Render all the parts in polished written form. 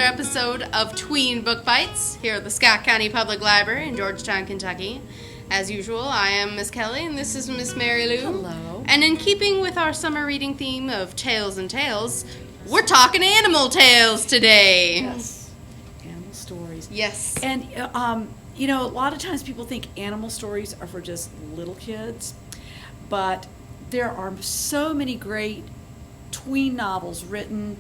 episode of Tween Book Bites here at the Scott County Public Library in Georgetown, Kentucky. As usual, I am Miss Kelly, and this is Miss Mary Lou. Hello. And in keeping with our summer reading theme of tales and tales, we're talking animal tales today. Yes, animal stories. Yes. And, you know, a lot of times people think animal stories are for just little kids, but there are so many great tween novels written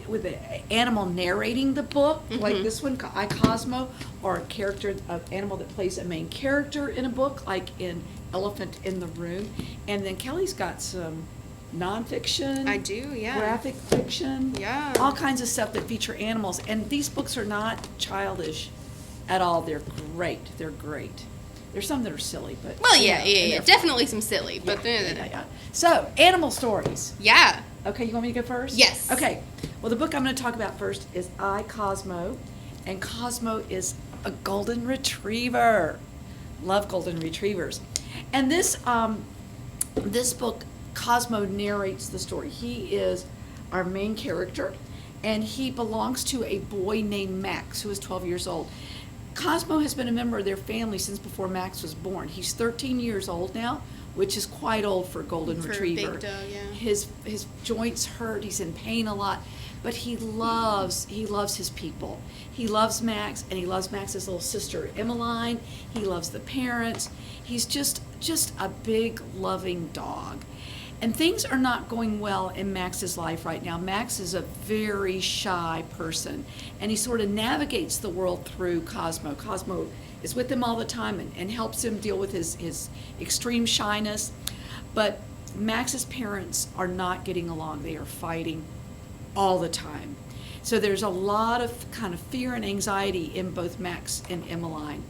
with an animal narrating the book, like this one, I, Cosmo, or a character, an animal that plays a main character in a book, like in Elephant in the Room. And then Kelly's got some nonfiction. I do, yeah. Graphic fiction. Yeah. All kinds of stuff that feature animals. And these books are not childish at all. They're great. They're great. There's some that are silly, but... Well, you yeah, know, yeah. Definitely some silly, but... Yeah. So, animal stories. Yeah. Okay, you want me to go first? Yes. Okay. Well, the book I'm going to talk about first is I, Cosmo. And Cosmo is a golden retriever. Love golden retrievers. And this book, Cosmo narrates the story. He is our main character, and he belongs to a boy named Max, who is 12 years old. Cosmo has been a member of their family since before Max was born. He's 13 years old now, which is quite old for a golden retriever. For a big dog, yeah. His joints hurt. He's in pain a lot, but he loves his people. He loves Max, and he loves Max's little sister Emmeline. He loves the parents. He's just a big loving dog. And things are not going well in Max's life right now. Max is a very shy person, and he sort of navigates the world through Cosmo. Cosmo is with him all the time and helps him deal with his extreme shyness. But Max's parents are not getting along. They are fighting all the time. So there's a lot of kind of fear and anxiety in both Max and Emmeline.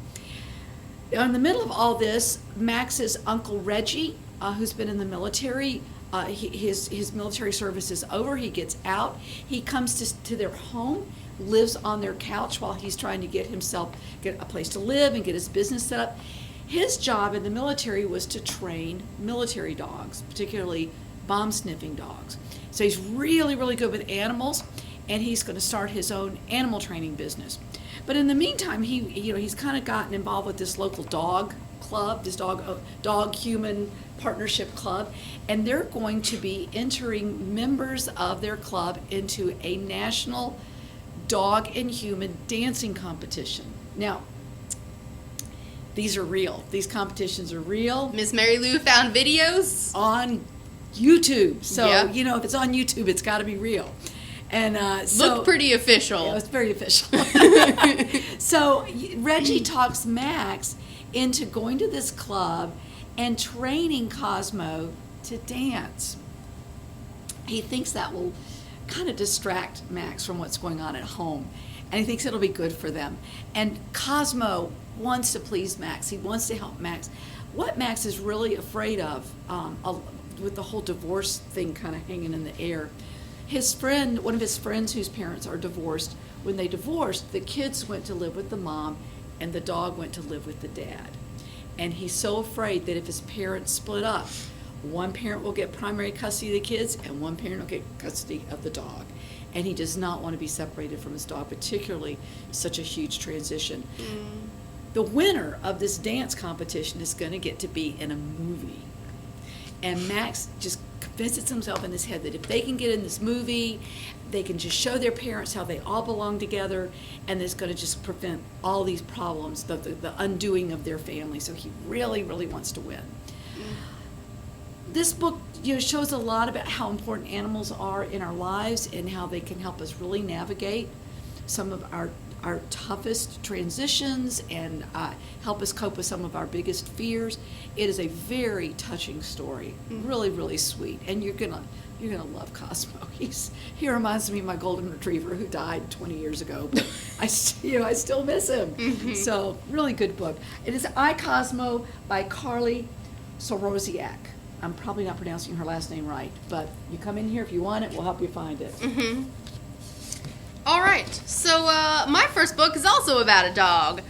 In the middle of all this, Max's Uncle Reggie, who's been in the military, his military service is over. He gets out. He comes to their home, lives on their couch while he's trying to get a place to live and get his business set up. His job in the military was to train military dogs, particularly bomb-sniffing dogs. So he's really, really good with animals, and he's going to start his own animal training business. But in the meantime, he's kind of gotten involved with this local dog club, this dog human partnership club, and they're going to be entering members of their club into a national dog and human dancing competition. Now, these are real. These competitions are real. Miss Mary Lou found videos on YouTube. So, yeah. You know, if it's on YouTube, it's got to be real. And looked pretty official. Yeah, it's very official. So Reggie talks Max into going to this club and training Cosmo to dance. He thinks that will kind of distract Max from what's going on at home, and he thinks it'll be good for them. And Cosmo wants to please Max. He wants to help Max. What Max is really afraid of, with the whole divorce thing kind of hanging in the air, one of his friends whose parents are divorced, when they divorced, the kids went to live with the mom and the dog went to live with the dad. And he's so afraid that if his parents split up, one parent will get primary custody of the kids and one parent will get custody of the dog. And he does not want to be separated from his dog, particularly such a huge transition. The winner of this dance competition is going to get to be in a movie. And Max just convinces himself in his head that if they can get in this movie, they can just show their parents how they all belong together, and it's going to just prevent all these problems, the undoing of their family. So he really, really wants to win. This book, shows a lot about how important animals are in our lives and how they can help us really navigate some of our toughest transitions and help us cope with some of our biggest fears. It is a very touching story, really, really sweet, and you're gonna love Cosmo. He reminds me of my golden retriever who died 20 years ago, but I still miss him. So really good book. It is I, Cosmo by Carly Sorosiak. I'm probably not pronouncing her last name right, but you come in here if you want it. We'll help you find it. All right, so my first book is also about a dog,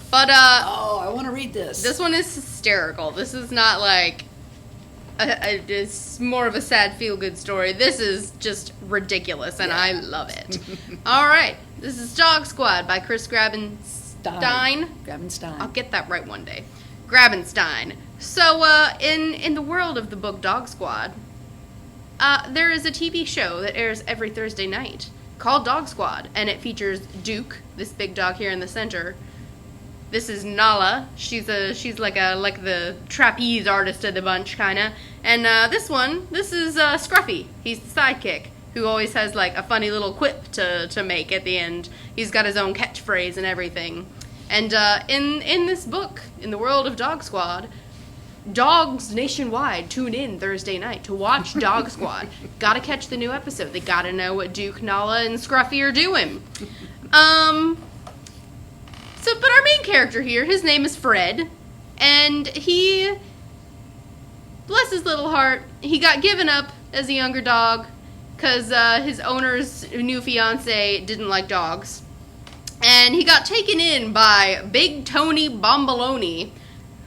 but I want to read this. This one is hysterical. This is not like it's more of a sad feel-good story. This is just ridiculous, and I love it. All right, this is Dog Squad by Chris Grabenstein. I'll get that right one day. Grabenstein. So, in the world of the book Dog Squad, there is a TV show that airs every Thursday night called Dog Squad, and it features Duke, this big dog here in the center. This is Nala. She's like the trapeze artist of the bunch, kinda. And this is Scruffy. He's the sidekick who always has like a funny little quip to make at the end. He's got his own catchphrase and everything. And in this book, in the world of Dog Squad, dogs nationwide tune in Thursday night to watch Dog Squad. Gotta catch the new episode. They gotta know what Duke, Nala, and Scruffy are doing. But our main character here, his name is Fred, and he, bless his little heart, he got given up as a younger dog because his owner's new fiance didn't like dogs. And he got taken in by Big Tony Bomboloni,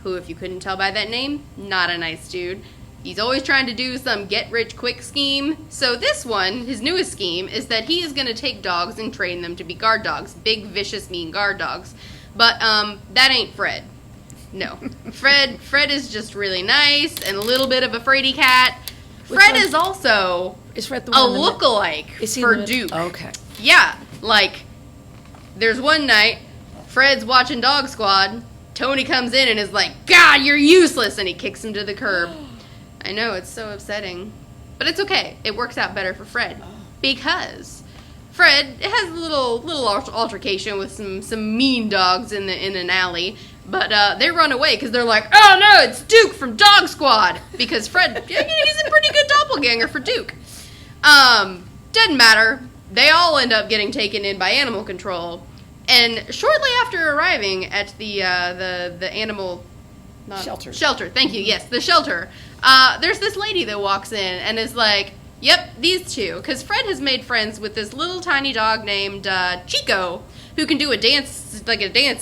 who, if you couldn't tell by that name, not a nice dude. He's always trying to do some get-rich-quick scheme. So this one, his newest scheme, is that he is going to take dogs and train them to be guard dogs. Big, vicious, mean guard dogs. But that ain't Fred. No. Fred is just really nice and a little bit of a fraidy cat. Fred is also is Fred the a one lookalike for Duke. Okay. Yeah, like, there's one night, Fred's watching Dog Squad. Tony comes in and is like, God, you're useless! And he kicks him to the curb. I know, it's so upsetting. But it's okay. It works out better for Fred. Because Fred has a little altercation with some mean dogs in an alley. But they run away because they're like, oh no, it's Duke from Dog Squad! Because Fred, he's a pretty good doppelganger for Duke. Doesn't matter. They all end up getting taken in by animal control. And shortly after arriving at the animal... Shelter, thank you, yes, the shelter. There's this lady that walks in and is like, yep, these two. Because Fred has made friends with this little tiny dog named Chico, who can do a dance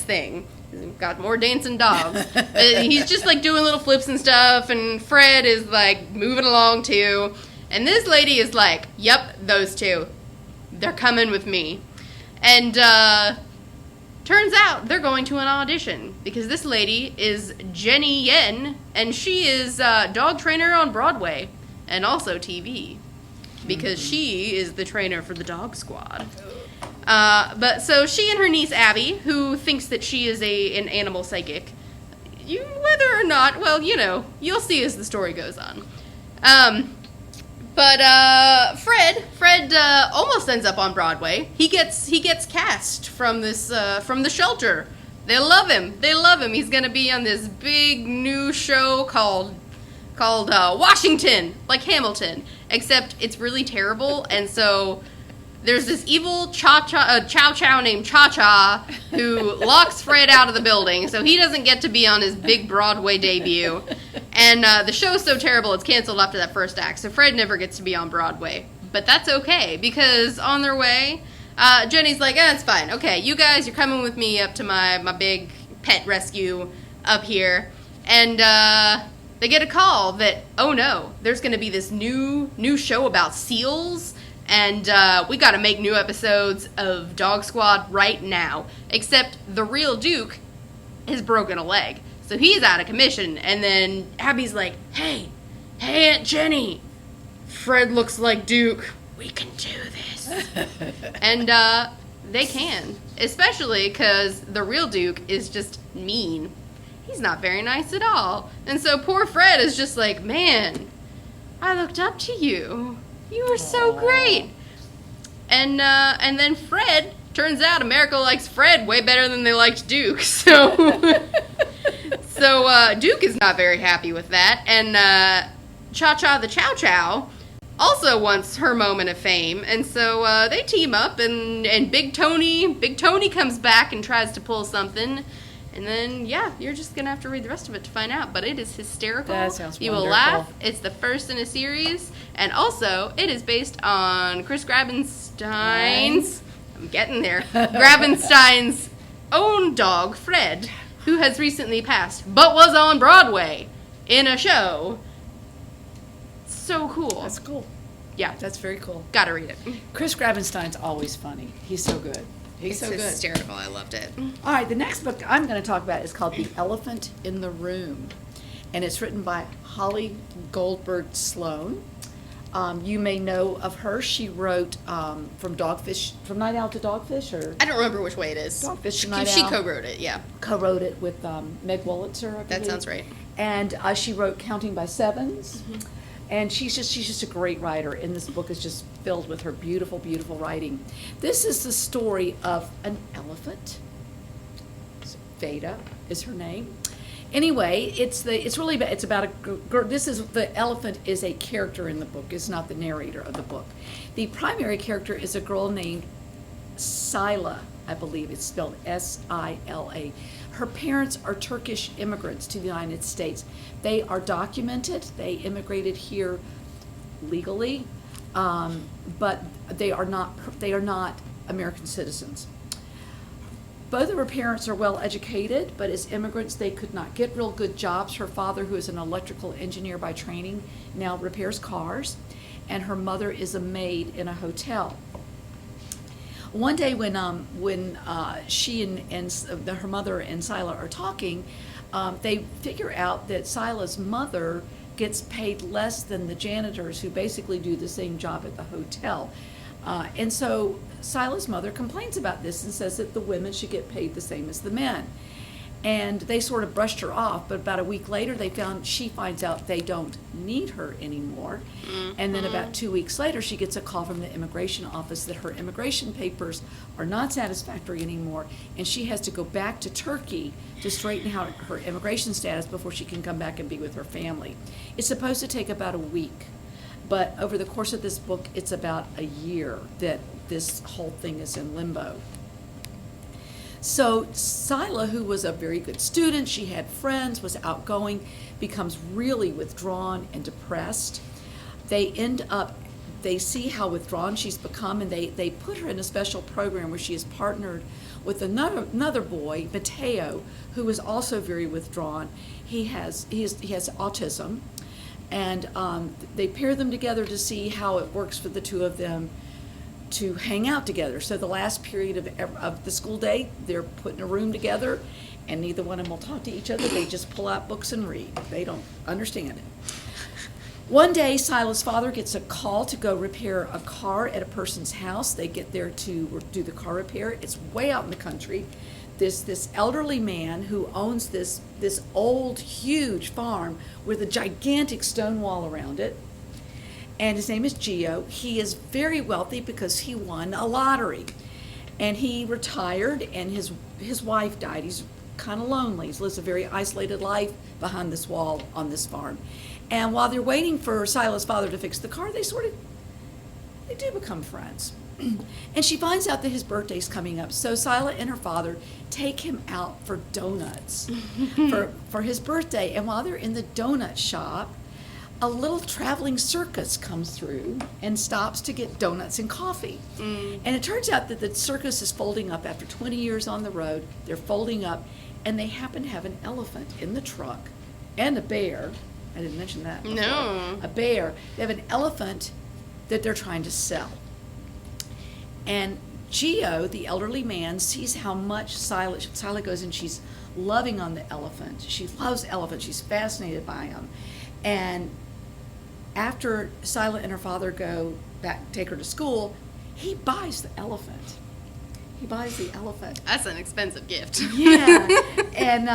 thing. He's got more dancing dogs. He's just like doing little flips and stuff, and Fred is like moving along too. And this lady is like, yep, those two. They're coming with me. And turns out they're going to an audition because this lady is Jenny Yen, and she is a dog trainer on Broadway and also TV because she is the trainer for the Dog Squad. But so she and her niece Abby, who thinks that she is an animal psychic, whether or not, well, you'll see as the story goes on. But Fred almost ends up on Broadway. He gets cast from the shelter. They love him. He's gonna be on this big new show called Washington, like Hamilton, except it's really terrible. And so there's this evil chow chow named Cha Cha who locks Fred out of the building, so he doesn't get to be on his big Broadway debut. And the show's so terrible it's canceled after that first act, so Fred never gets to be on Broadway. But that's okay, because on their way, Jenny's like, it's fine. Okay, you guys, you're coming with me up to my big pet rescue up here. And they get a call that, oh no, there's going to be this new show about seals, and we got to make new episodes of Dog Squad right now. Except the real Duke has broken a leg. So he's out of commission, and then Abby's like, hey, Aunt Jenny, Fred looks like Duke. We can do this. And they can, especially because the real Duke is just mean. He's not very nice at all. And so poor Fred is just like, man, I looked up to you. You were so great. And then Fred, turns out America likes Fred way better than they liked Duke, so... So, Duke is not very happy with that, and Cha-Cha the Chow Chow also wants her moment of fame, and so they team up, and Big Tony comes back and tries to pull something, and then, yeah, you're just gonna have to read the rest of it to find out, but it is hysterical. That sounds wonderful. You will laugh. It's the first in a series, and also, it is based on Chris Grabenstein's, I'm getting there, Grabenstein's own dog, Fred, who has recently passed, but was on Broadway in a show so cool. That's cool. Yeah, That's very cool. gotta read it. Chris Gravenstein's always funny. He's so good. He's It's so good. hysterical. I loved it. All right, the next book I'm going to talk about is called The Elephant in the Room, and it's written by Holly Goldberg Sloan. You may know of her. She wrote From Night Owl to Dogfish, or I don't remember which way it is. Dogfish She, to Night she Owl. co-wrote it. Yeah, Co-wrote it with Meg Wolitzer. I that believe. sounds right. And she wrote Counting by Sevens. And she's just a great writer, and this book is just filled with her beautiful, beautiful writing. This is the story of an elephant. Veda is her name. Anyway, it's about a girl. The elephant is a character in the book. It's not the narrator of the book. The primary character is a girl named Sila, I believe it's spelled Sila. Her parents are Turkish immigrants to the United States. They are documented. They immigrated here legally, but they are not American citizens. Both of her parents are well educated, but as immigrants, they could not get real good jobs. Her father, who is an electrical engineer by training, now repairs cars, and her mother is a maid in a hotel. One day when she and her mother and Sila are talking, they figure out that Sila's mother gets paid less than the janitors who basically do the same job at the hotel. And so Sila's mother complains about this and says that the women should get paid the same as the men. And they sort of brushed her off, but about a week later she finds out they don't need her anymore. And then about 2 weeks later, she gets a call from the immigration office that her immigration papers are not satisfactory anymore, and she has to go back to Turkey to straighten out her immigration status before she can come back and be with her family. It's supposed to take about a week, but over the course of this book, it's about a year that this whole thing is in limbo. So Sila, who was a very good student, she had friends, was outgoing, becomes really withdrawn and depressed. They see how withdrawn she's become, and they put her in a special program where she is partnered with another boy, Mateo, who is also very withdrawn. He has autism, and they pair them together to see how it works for the two of them to hang out together. So the last period of the school day, they're put in a room together, and neither one of them will talk to each other. They just pull out books and read. They don't understand it. One day, Sila's father gets a call to go repair a car at a person's house. They get there to do the car repair. It's way out in the country. This elderly man who owns this old, huge farm with a gigantic stone wall around it, and his name is Gio. He is very wealthy because he won a lottery. And he retired, and his wife died. He's kind of lonely. He lives a very isolated life behind this wall on this farm. And while they're waiting for Sila's father to fix the car, they do become friends. And she finds out that his birthday's coming up. So Sila and her father take him out for donuts for his birthday. And while they're in the donut shop, a little traveling circus comes through and stops to get donuts and coffee. And it turns out that the circus is folding up after 20 years on the road. They're folding up, and they happen to have an elephant in the truck and a bear. I didn't mention that before. No. A bear. They have an elephant that they're trying to sell. And Gio, the elderly man, sees how much Sila goes, and she's loving on the elephant. She loves elephants. She's fascinated by them. And after Sila and her father go back, take her to school, he buys the elephant. That's an expensive gift. Yeah, and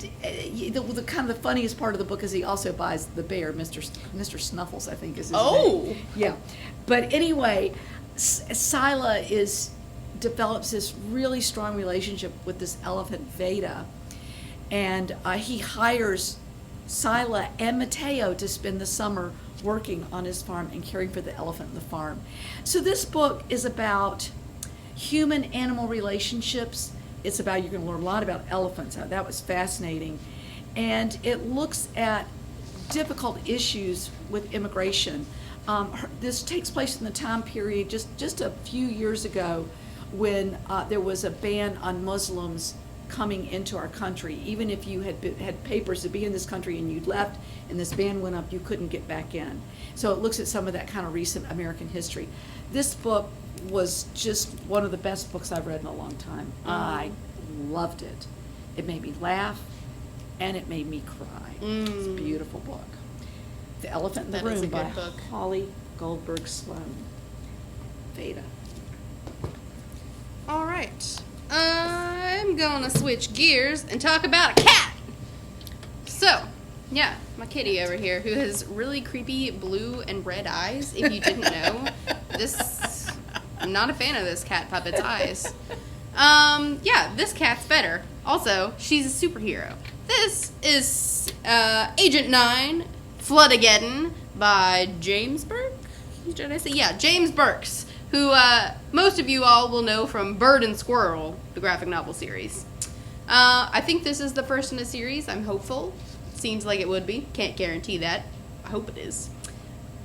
the kind of the funniest part of the book is he also buys the bear, Mr. Snuffles, I think is his name. Yeah, but anyway, Sila develops this really strong relationship with this elephant Veda, and he hires Sila and Mateo to spend the summer working on his farm and caring for the elephant in the farm. So this book is about human-animal relationships. It's about, you're going to learn a lot about elephants. That was fascinating. And it looks at difficult issues with immigration. This takes place in the time period just a few years ago when there was a ban on Muslims coming into our country. Even if you had papers to be in this country and you'd left and this ban went up, you couldn't get back in. So it looks at some of that kind of recent American history. This book was just one of the best books I've read in a long time. I loved it. It made me laugh and it made me cry. It's a beautiful book. The Elephant in the Room by Holly Goldberg Sloan. Veda. All right. I'm gonna switch gears and talk about a cat. So, yeah, my kitty over here who has really creepy blue and red eyes. If you didn't know, I'm not a fan of this cat puppet's eyes. Yeah, this cat's better. Also, she's a superhero. This is Agent 9, Floodageddon by James Burke. Did I say? Yeah, James Burks, who most of you all will know from Bird and Squirrel, the graphic novel series. I think this is the first in a series. I'm hopeful. Seems like it would be. Can't guarantee that. I hope it is.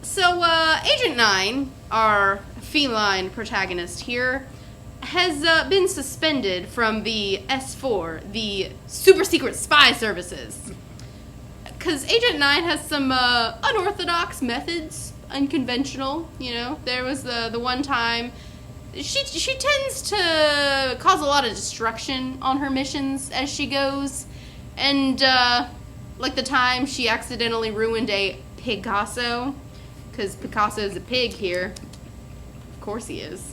So, Agent 9, our feline protagonist here, has been suspended from the S4, the super secret spy services. Because Agent 9 has some unorthodox methods, unconventional, you know. There was the one time, she tends to cause a lot of destruction on her missions as she goes. And, like the time she accidentally ruined a Picasso, because Picasso's a pig here. Of course he is.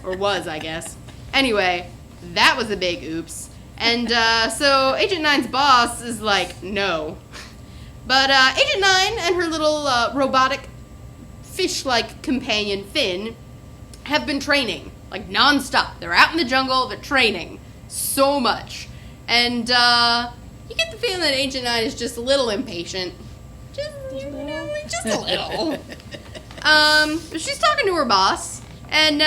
Or was, I guess. Anyway, that was a big oops. And so Agent 9's boss is like, no. But Agent 9 and her little robotic fish-like companion, Finn, have been training, like non-stop. They're out in the jungle, they're training so much. And you get the feeling that Agent 9 is just a little impatient. Just a little. But she's talking to her boss, and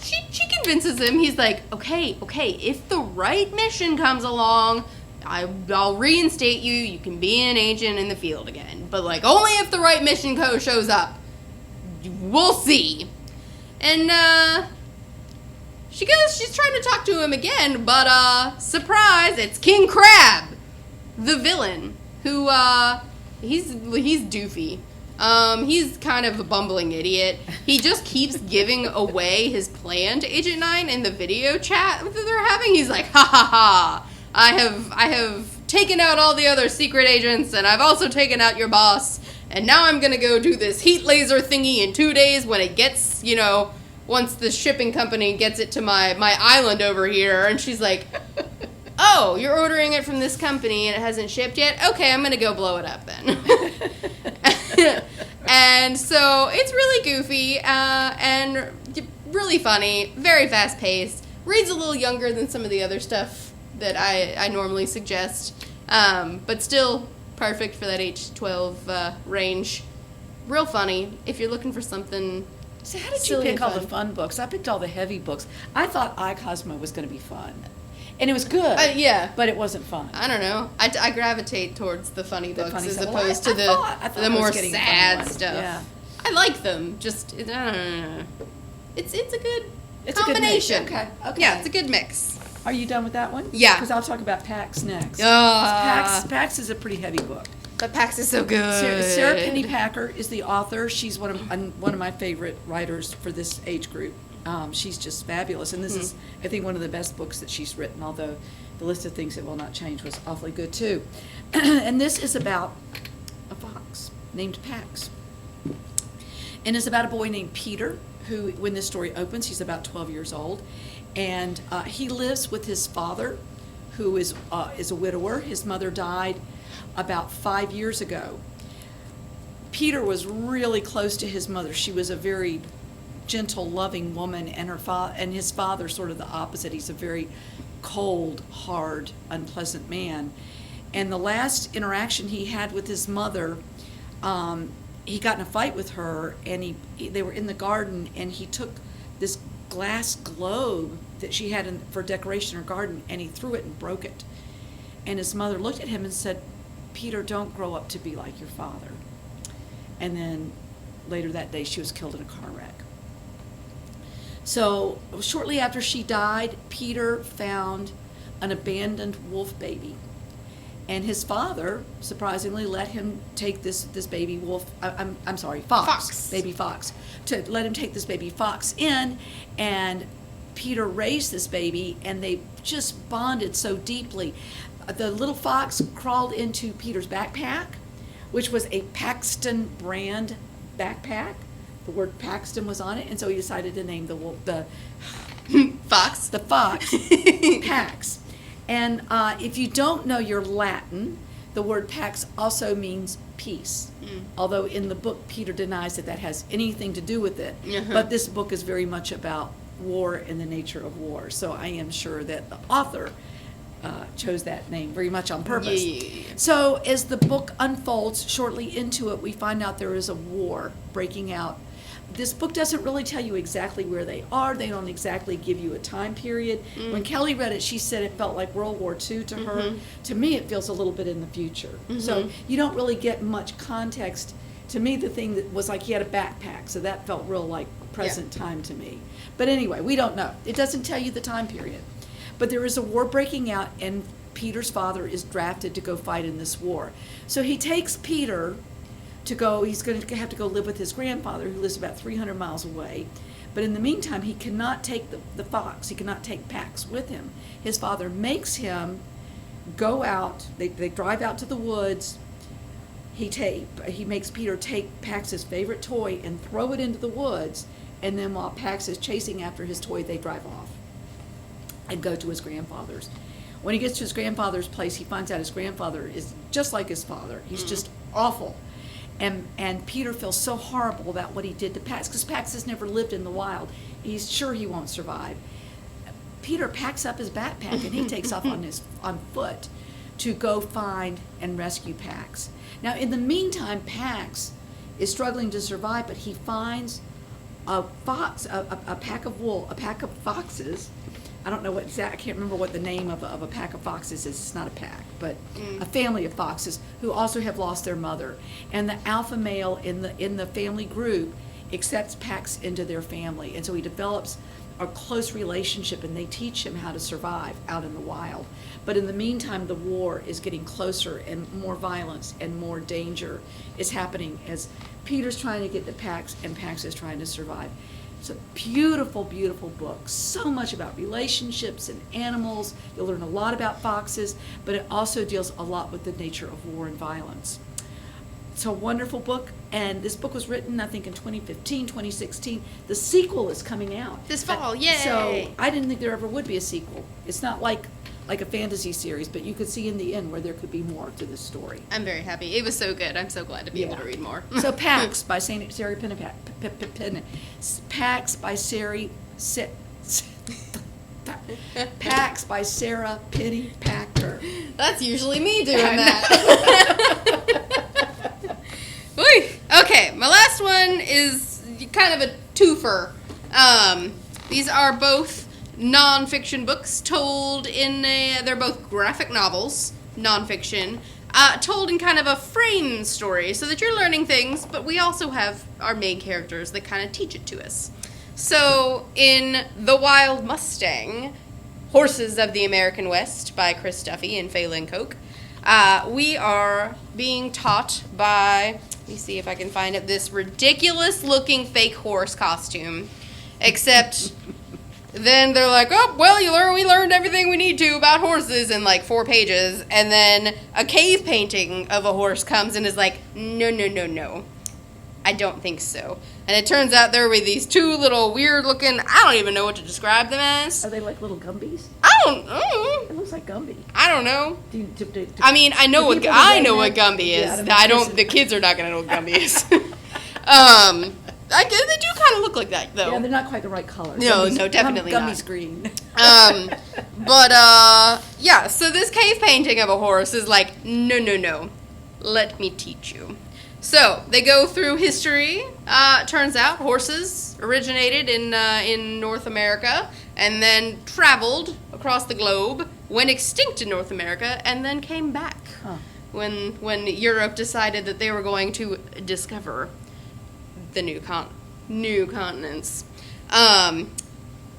she convinces him. He's like, okay, if the right mission comes along, I'll reinstate you. You can be an agent in the field again. But, like, only if the right mission shows up. We'll see. And, she's trying to talk to him again, but, surprise, it's King Crab, the villain, who, he's doofy. He's kind of a bumbling idiot. He just keeps giving away his plan to Agent 9 in the video chat that they're having. He's like, ha ha ha, I have taken out all the other secret agents, and I've also taken out your boss, and now I'm gonna go do this heat laser thingy in 2 days when it gets, you know, once the shipping company gets it to my island over here. And she's like, oh, you're ordering it from this company and it hasn't shipped yet? Okay, I'm gonna go blow it up then. And so it's really goofy and really funny, very fast paced, reads a little younger than some of the other stuff that I normally suggest, but still perfect for that age-12 range. Real funny if you're looking for something. So how did you pick all the fun books? I picked all the heavy books. I thought iCosmo was going to be fun. And it was good. Yeah. But it wasn't fun. I don't know. I gravitate towards the funny books as opposed to the more sad stuff. Yeah. I like them. Just, I don't know. It's a good combination. A good mix. Okay. Yeah, it's a good mix. Are you done with that one? Yeah. Because I'll talk about Pax next. Pax is a pretty heavy book. But Pax is so good. Sarah Pennypacker is the author. She's one of my favorite writers for this age group. She's just fabulous, and this is, I think, one of the best books that she's written, although the list of things that will not change was awfully good, too. And this is about a fox named Pax. And it's about a boy named Peter, who, when this story opens, he's about 12 years old, and he lives with his father, who is a widower. His mother died about 5 years ago. Peter was really close to his mother. She was a very gentle, loving woman, and and his father sort of the opposite. He's a very cold, hard, unpleasant man. And the last interaction he had with his mother, he got in a fight with her, and they were in the garden, and he took this glass globe that she had for decoration in her garden, and he threw it and broke it. And his mother looked at him and said, "Peter, don't grow up to be like your father." And then later that day, she was killed in a car wreck. So shortly after she died, Peter found an abandoned wolf baby. And his father, surprisingly, let him take this baby wolf, I'm sorry, fox, baby fox, to let him take this baby fox in, and Peter raised this baby, and they just bonded so deeply. The little fox crawled into Peter's backpack, which was a Paxton brand backpack. The word Paxton was on it, and so he decided to name the Fox. The fox, Pax. And if you don't know your Latin, the word Pax also means peace. Although in the book, Peter denies that has anything to do with it. But this book is very much about war and the nature of war. So I am sure that the author chose that name very much on purpose. Yeah. So as the book unfolds, shortly into it, we find out there is a war breaking out. This book doesn't really tell you exactly where they are. They don't exactly give you a time period. When Kelly read it, she said it felt like World War II to her. To me, it feels a little bit in the future. So you don't really get much context. To me, the thing that was like he had a backpack, so that felt real like present time to me. But anyway, we don't know. It doesn't tell you the time period. But there is a war breaking out, and Peter's father is drafted to go fight in this war. So he takes Peter to go, he's going to have to go live with his grandfather, who lives about 300 miles away. But in the meantime, he cannot take the fox, he cannot take Pax with him. His father makes him go out, they drive out to the woods. He makes Peter take Pax's favorite toy and throw it into the woods, and then while Pax is chasing after his toy, they drive off and go to his grandfather's. When he gets to his grandfather's place, he finds out his grandfather is just like his father. He's just awful. And Peter feels so horrible about what he did to Pax, because Pax has never lived in the wild. He's sure he won't survive. Peter packs up his backpack and he takes off on foot to go find and rescue Pax. Now, in the meantime, Pax is struggling to survive, but he finds a fox, a pack of foxes. I don't know I can't remember what the name of a pack of foxes is. It's not a pack, but a family of foxes who also have lost their mother. And the alpha male in the family group accepts Pax into their family. And so he develops a close relationship, and they teach him how to survive out in the wild. But in the meantime, the war is getting closer, and more violence and more danger is happening as Peter's trying to get to Pax, and Pax is trying to survive. It's a beautiful, beautiful book. So much about relationships and animals. You'll learn a lot about foxes, but it also deals a lot with the nature of war and violence. It's a wonderful book, and this book was written, I think, in 2015, 2016. The sequel is coming out. This fall, yay! So I didn't think there ever would be a sequel. It's not like a fantasy series, but you could see in the end where there could be more to this story. I'm very happy. It was so good. I'm so glad to be able to read more. So Pax by Sarah Pax by Pax by Sarah Penny Packer. That's usually me doing that. Okay, my last one is kind of a twofer. These are both nonfiction books told they're both graphic novels, nonfiction, told in kind of a frame story so that you're learning things, but we also have our main characters that kind of teach it to us. So in The Wild Mustang, Horses of the American West by Chris Duffy and Phelan Koch, we are being taught by, let me see if I can find it, this ridiculous looking fake horse costume, except then they're like, oh, well, we learned everything we need to about horses in like 4 pages. And then a cave painting of a horse comes and is like, no. I don't think so. And it turns out there were these 2 little weird looking, I don't even know what to describe them as. Are they like little Gumbies? I don't know. It looks like Gumby. I don't know. I mean, I know what Gumby is. The kids are not going to know what Gumby is. They do kind of look like that, though. Yeah, they're not quite the right color. No, definitely not. Gummy's green. Yeah, so this cave painting of a horse is like, no, let me teach you. So, they go through history. Turns out horses originated in North America and then traveled across the globe, went extinct in North America, and then came back when Europe decided that they were going to discover the new continents.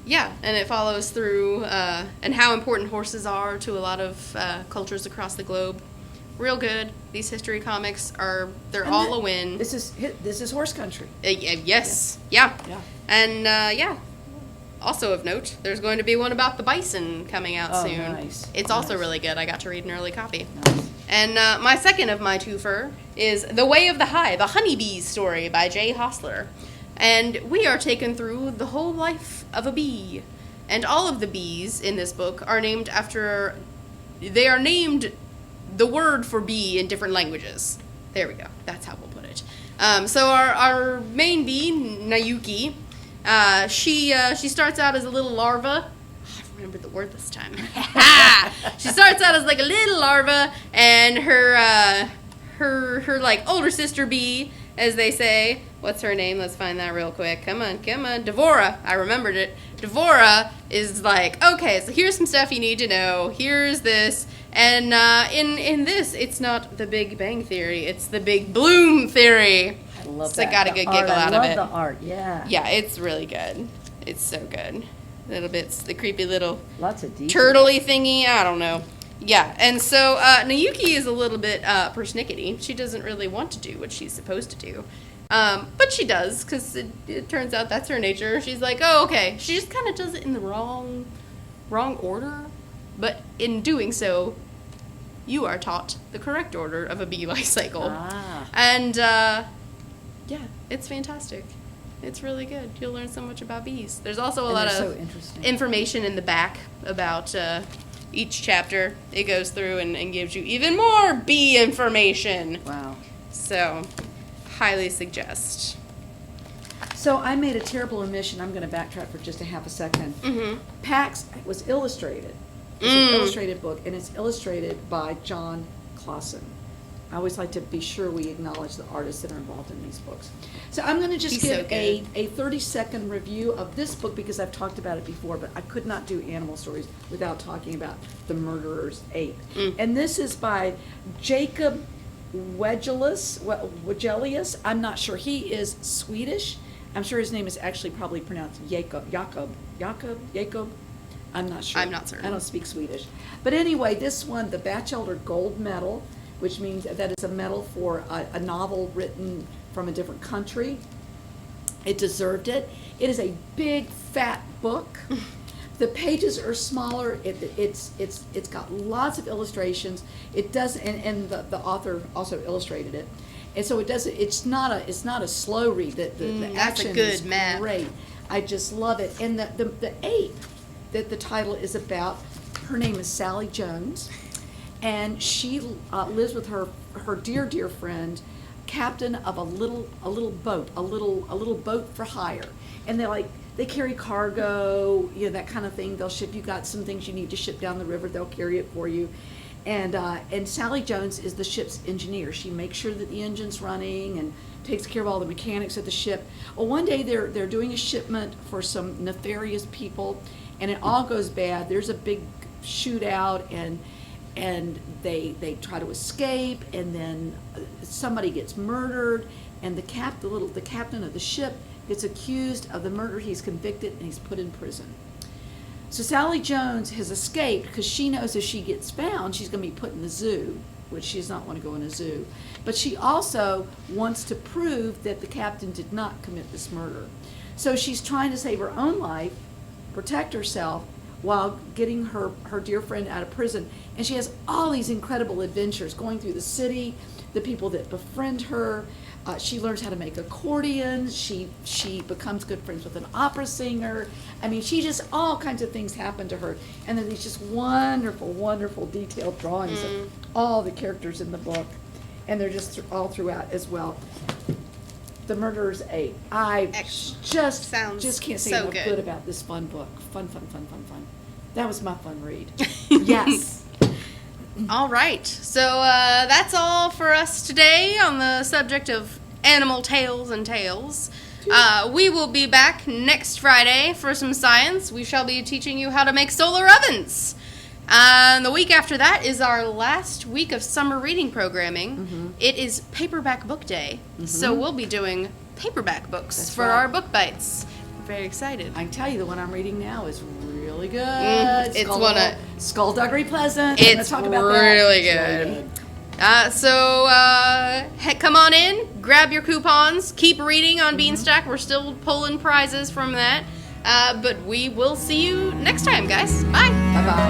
Yeah, and it follows through and how important horses are to a lot of cultures across the globe. Real good. These history comics they're And all a win. This is horse country. Yes. Yeah. Yeah. And also of note, there's going to be one about the bison coming out soon. Nice. It's also really good. I got to read an early copy. Nice. And my second of my twofer is The Way of the Hive, a honeybee's story by Jay Hostler. And we are taken through the whole life of a bee. And all of the bees in this book are named the word for bee in different languages. There we go. That's how we'll put it. So our main bee, Nayuki, she starts out as a little larva. I remembered the word this time. She starts out as like a little larva, and her like older sister bee, as they say. What's her name? Let's find that real quick. Come on. Devora. I remembered it. Devora is like, okay, so here's some stuff you need to know. Here's this. And in this, it's not the Big Bang Theory. It's the Big Bloom Theory. I love So that. I got a good giggle out of it. I love the art, yeah. Yeah, it's really good. It's so good. Little bits, the creepy little Lots of detail. turtley thingy. I don't know. Yeah, and so Nayuki is a little bit persnickety. She doesn't really want to do what she's supposed to do. But she does, because it turns out that's her nature. She's like, oh, okay. She just kind of does it in the wrong order. But in doing so, you are taught the correct order of a bee life cycle. And, yeah, it's fantastic. It's really good. You'll learn so much about bees. There's also a lot of information in the back about each chapter. It goes through and gives you even more bee information. Wow. So, highly suggest. So I made a terrible omission. I'm going to backtrack for just a half a second. Mm-hmm. Pax was illustrated. It's an illustrated book, and it's illustrated by John Clausen. I always like to be sure we acknowledge the artists that are involved in these books. So I'm going to just give a 30-second review of this book because I've talked about it before, but I could not do animal stories without talking about The Murderer's Ape. And this is by Jacob Wegelius. I'm not sure. He is Swedish. I'm sure his name is actually probably pronounced Jacob. I'm not sure. I'm not certain. I don't speak Swedish. But anyway, this one, the Batchelder Gold Medal, which means that is a medal for a novel written from a different country. It deserved it. It is a big, fat book. The pages are smaller. It's got lots of illustrations. It does, and the author also illustrated it. And so it does. It's not a slow read. The action is great. I just love it. And the ape that the title is about, her name is Sally Jones, and she lives with her dear friend, captain of a little boat for hire, and they carry cargo, that kind of thing. They'll ship you got some things you need to ship down the river. They'll carry it for you. And Sally Jones is the ship's engineer. She makes sure that the engine's running and takes care of all the mechanics of the ship. Well, one day they're doing a shipment for some nefarious people, and it all goes bad. There's a big shootout, and they try to escape, and then somebody gets murdered, and the captain of the ship gets accused of the murder. He's convicted, and he's put in prison. So Sally Jones has escaped because she knows if she gets found, she's going to be put in the zoo, which she does not want to go in a zoo. But she also wants to prove that the captain did not commit this murder. So she's trying to save her own life, protect herself, while getting her dear friend out of prison. And she has all these incredible adventures going through the city, the people that befriend her. She learns how to make accordions. She becomes good friends with an opera singer. I mean, all kinds of things happen to her. And then these just wonderful, wonderful detailed drawings of all the characters in the book. And they're just all throughout as well. The Murderer's Ape. I just can't say enough good about this fun book. Fun. That was my fun read. Yes. All right. So that's all for us today on the subject of animal tales and tales. We will be back next Friday for some science. We shall be teaching you how to make solar ovens. And the week after that is our last week of summer reading programming. Mm-hmm. It is Paperback Book Day. Mm-hmm. So we'll be doing paperback books our book bites. very excited. I can tell you the one I'm reading now is really good. It's one of Skullduggery Pleasant. It's talk about really that. good. Come on in, grab your coupons, keep reading on Beanstack. We're still pulling prizes from that. But we will see you next time, guys. Bye. Bye bye.